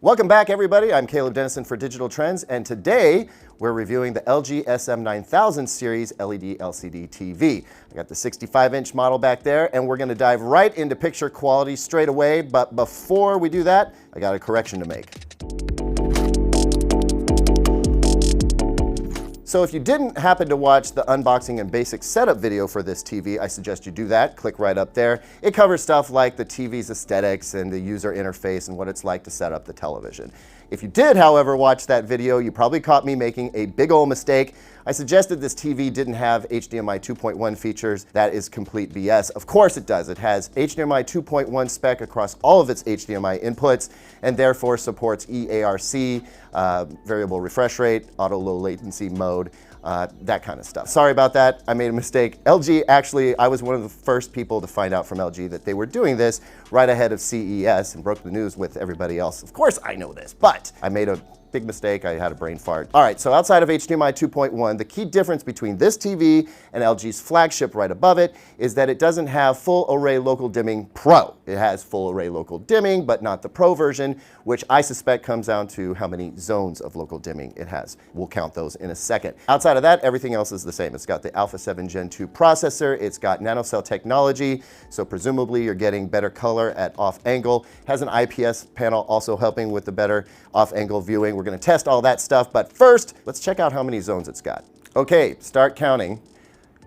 Welcome back, everybody. I'm Caleb Dennison for Digital Trends, and today we're reviewing the LG SM9000 series LED LCD TV. I got the 65-inch model back there, and we're going to dive right into picture quality straight away. But before we do that, I got a correction to make. So if you didn't happen to watch the unboxing and basic setup video for this TV, I suggest you do that. Click right up there. It covers stuff like the TV's aesthetics and the user interface and what it's like to set up the television. If you did, however, watch that video, you probably caught me making a big old mistake. I suggested this TV didn't have HDMI 2.1 features. That is complete BS. Of course it does. It has HDMI 2.1 spec across all of its HDMI inputs and therefore supports EARC, variable refresh rate, auto low latency mode, that kind of stuff. Sorry about that. I made a mistake. LG, actually, I was one of the first people to find out from LG that they were doing this right ahead of CES and broke the news with everybody else. Of course I know this, but I made a big mistake. I had a brain fart. All right, so outside of HDMI 2.1, the key difference between this TV and LG's flagship right above it is that it doesn't have full array local dimming Pro. It has full array local dimming, but not the Pro version, which I suspect comes down to how many zones of local dimming it has. We'll count those in a second. Outside of that, everything else is the same. It's got the Alpha 7 Gen 2 processor. It's got nanocell technology, so presumably you're getting better color at off angle. Has an IPS panel also helping with the better off angle viewing. We're going to test all that stuff, but first, let's check out how many zones it's got. Okay, start counting.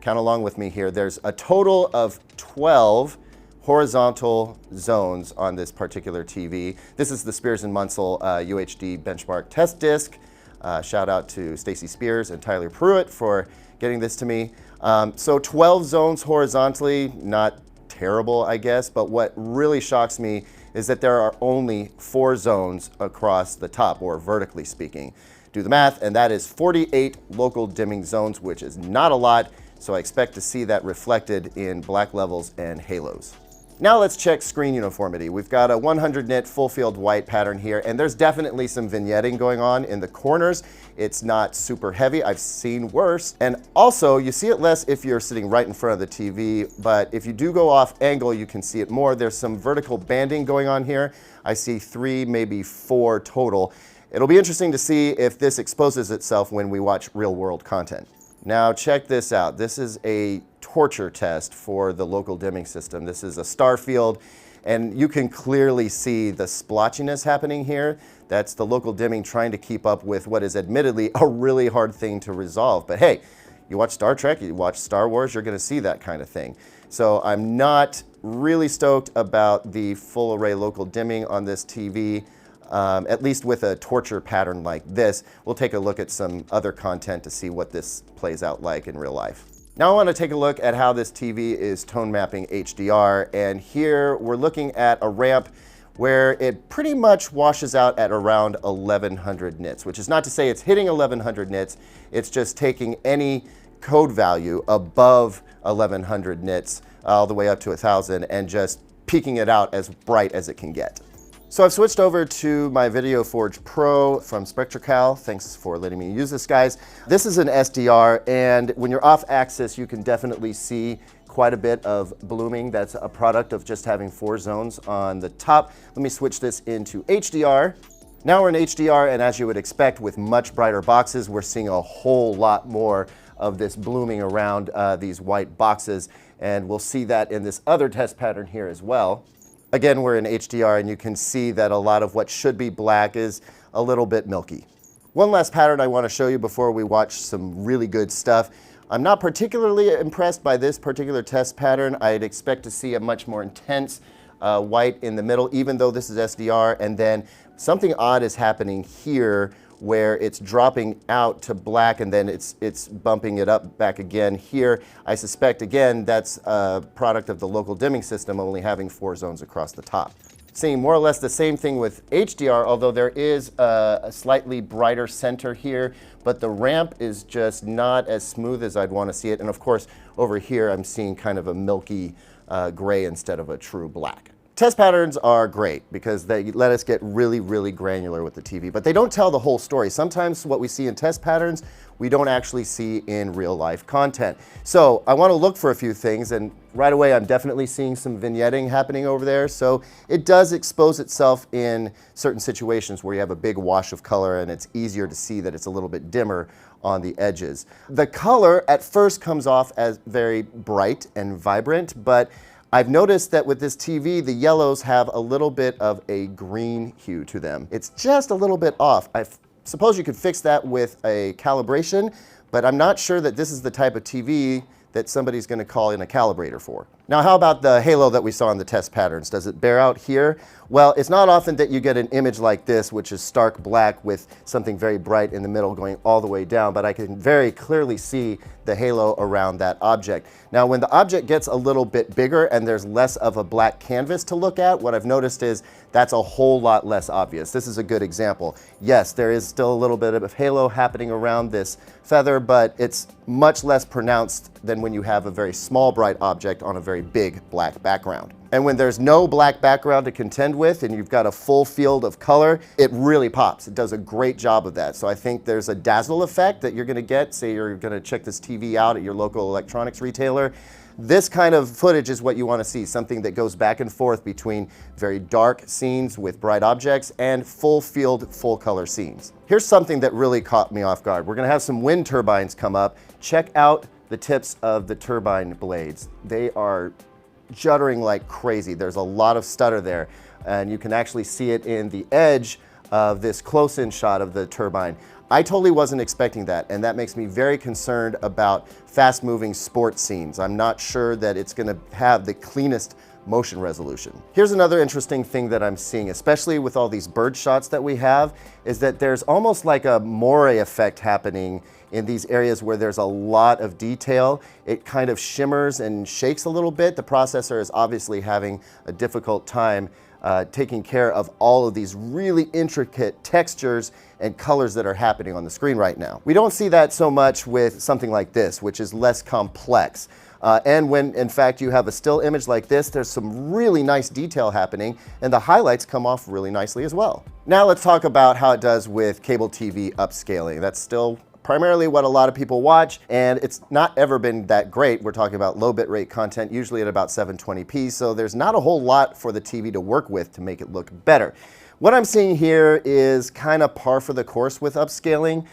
Count along with me here. There's a total of 12 horizontal zones on this particular TV. This is the Spears & Munsell UHD benchmark test disc. Shout out to Stacy Spears and Tyler Pruitt for getting this to me. So 12 zones horizontally, not terrible, I guess, but what really shocks me is that there are only 4 zones across the top, or vertically speaking. Do the math, and that is 48 local dimming zones, which is not a lot, so I expect to see that reflected in black levels and halos. Now let's check screen uniformity. We've got a 100 nit full field white pattern here, and there's definitely some vignetting going on in the corners. It's not super heavy. I've seen worse. And also, you see it less if you're sitting right in front of the TV, but if you do go off angle, you can see it more. There's some vertical banding going on here. I see 3, maybe 4 total. It'll be interesting to see if this exposes itself when we watch real world content. Now check this out. This is a torture test for the local dimming system. This is a star field, and you can clearly see the splotchiness happening here. That's the local dimming trying to keep up with what is admittedly a really hard thing to resolve. But hey, you watch Star Trek, you watch Star Wars, you're gonna see that kind of thing. So I'm not really stoked about the full array local dimming on this TV. At least with a torture pattern like this. We'll take a look at some other content to see what this plays out like in real life. Now I want to take a look at how this TV is tone mapping HDR, and here we're looking at a ramp where it pretty much washes out at around 1100 nits, which is not to say it's hitting 1100 nits, it's just taking any code value above 1100 nits all the way up to 1000 and just peaking it out as bright as it can get. So I've switched over to my VideoForge Pro from SpectraCal. Thanks for letting me use this, guys. This is an SDR, and when you're off axis, you can definitely see quite a bit of blooming. That's a product of just having 4 zones on the top. Let me switch this into HDR. Now we're in HDR, and as you would expect with much brighter boxes, we're seeing a whole lot more of this blooming around these white boxes, and we'll see that in this other test pattern here as well. Again, we're in HDR, and you can see that a lot of what should be black is a little bit milky. One last pattern I want to show you before we watch some really good stuff. I'm not particularly impressed by this particular test pattern. I'd expect to see a much more intense white in the middle, even though this is SDR, and then something odd is happening here where it's dropping out to black and then it's bumping it up back again here. I suspect, again, that's a product of the local dimming system only having 4 zones across the top. Seeing more or less the same thing with HDR, although there is a slightly brighter center here, but the ramp is just not as smooth as I'd want to see it. And of course, over here, I'm seeing kind of a milky gray instead of a true black. Test patterns are great because they let us get really, really granular with the TV, but they don't tell the whole story. Sometimes what we see in test patterns, we don't actually see in real life content. So I want to look for a few things, and right away I'm definitely seeing some vignetting happening over there. So it does expose itself in certain situations where you have a big wash of color and it's easier to see that it's a little bit dimmer on the edges. The color at first comes off as very bright and vibrant, but I've noticed that with this TV, the yellows have a little bit of a green hue to them. It's just a little bit off. I suppose you could fix that with a calibration, but I'm not sure that this is the type of TV that somebody's going to call in a calibrator for. Now, how about the halo that we saw in the test patterns? Does it bear out here? Well, it's not often that you get an image like this, which is stark black with something very bright in the middle going all the way down, but I can very clearly see the halo around that object. Now, when the object gets a little bit bigger and there's less of a black canvas to look at, what I've noticed is that's a whole lot less obvious. This is a good example. Yes, there is still a little bit of halo happening around this feather, but it's much less pronounced than when you have a very small bright object on a very big black background. And when there's no black background to contend with and you've got a full field of color, it really pops. It does a great job of that. So I think there's a dazzle effect that you're going to get. Say you're going to check this TV out at your local electronics retailer. This kind of footage is what you want to see, something that goes back and forth between very dark scenes with bright objects and full field, full color scenes. Here's something that really caught me off guard. We're going to have some wind turbines come up. Check out the tips of the turbine blades. They are juddering like crazy. There's a lot of stutter there, and you can actually see it in the edge of this close-in shot of the turbine. I totally wasn't expecting that, and that makes me very concerned about fast-moving sports scenes. I'm not sure that it's going to have the cleanest motion resolution. Here's another interesting thing that I'm seeing, especially with all these bird shots that we have, is that there's almost like a moire effect happening in these areas where there's a lot of detail. It kind of shimmers and shakes a little bit. The processor is obviously having a difficult time taking care of all of these really intricate textures and colors that are happening on the screen right now. We don't see that so much with something like this, which is less complex. And when, in fact, you have a still image like this, there's some really nice detail happening, and the highlights come off really nicely as well. Now let's talk about how it does with cable TV upscaling. That's still primarily what a lot of people watch, and it's not ever been that great. We're talking about low bitrate content, usually at about 720p, so there's not a whole lot for the TV to work with to make it look better. What I'm seeing here is kind of par for the course with upscaling.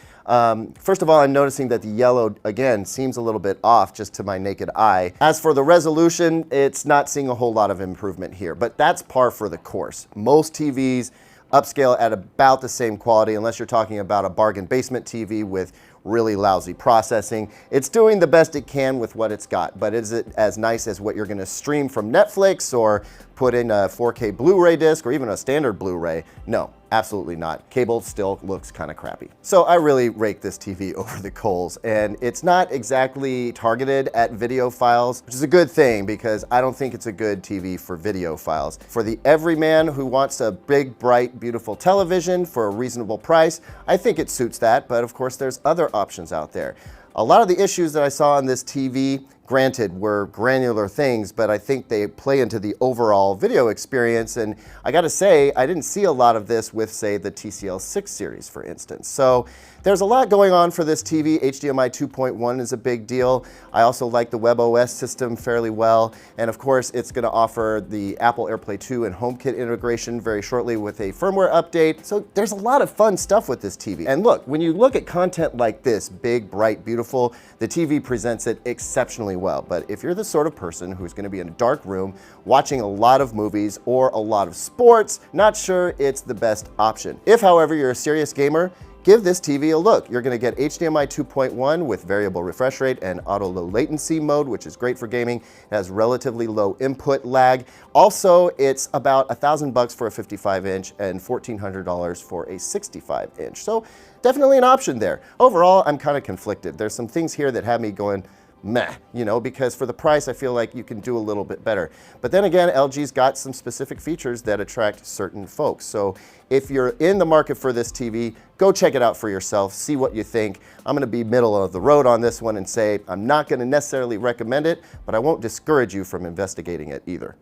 First of all, I'm noticing that the yellow, again, seems a little bit off just to my naked eye. As for the resolution, it's not seeing a whole lot of improvement here, but that's par for the course. Most TVs upscale at about the same quality, unless you're talking about a bargain basement TV with really lousy processing. It's doing the best it can with what it's got, but is it as nice as what you're going to stream from Netflix or put in a 4K Blu-ray disc or even a standard Blu-ray? No, absolutely not. Cable still looks kind of crappy. So I really rake this TV over the coals, and it's not exactly targeted at video files, which is a good thing because I don't think it's a good TV for video files. For the everyman who wants a big, bright, beautiful television for a reasonable price, I think it suits that, but of course there's other options out there. A lot of the issues that I saw on this TV, granted, were granular things, but I think they play into the overall video experience. And I gotta say, I didn't see a lot of this with, say, the TCL 6 series, for instance. So there's a lot going on for this TV. HDMI 2.1 is a big deal. I also like the WebOS system fairly well. And of course, it's gonna offer the Apple AirPlay 2 and HomeKit integration very shortly with a firmware update. So there's a lot of fun stuff with this TV. And look, when you look at content like this, big, bright, beautiful, the TV presents it exceptionally well. But if you're the sort of person who's going to be in a dark room watching a lot of movies or a lot of sports, not sure it's the best option. If, however, you're a serious gamer, give this TV a look. You're going to get HDMI 2.1 with variable refresh rate and auto low latency mode, which is great for gaming. It has relatively low input lag. Also, it's about $1,000 for a 55-inch and $1,400 for a 65-inch. So definitely an option there. Overall, I'm kind of conflicted. There's some things here that have me going, meh, you know, because for the price, I feel like you can do a little bit better. But then again, LG's got some specific features that attract certain folks. So if you're in the market for this TV, go check it out for yourself, see what you think. I'm gonna be middle of the road on this one and say, I'm not gonna necessarily recommend it, but I won't discourage you from investigating it either.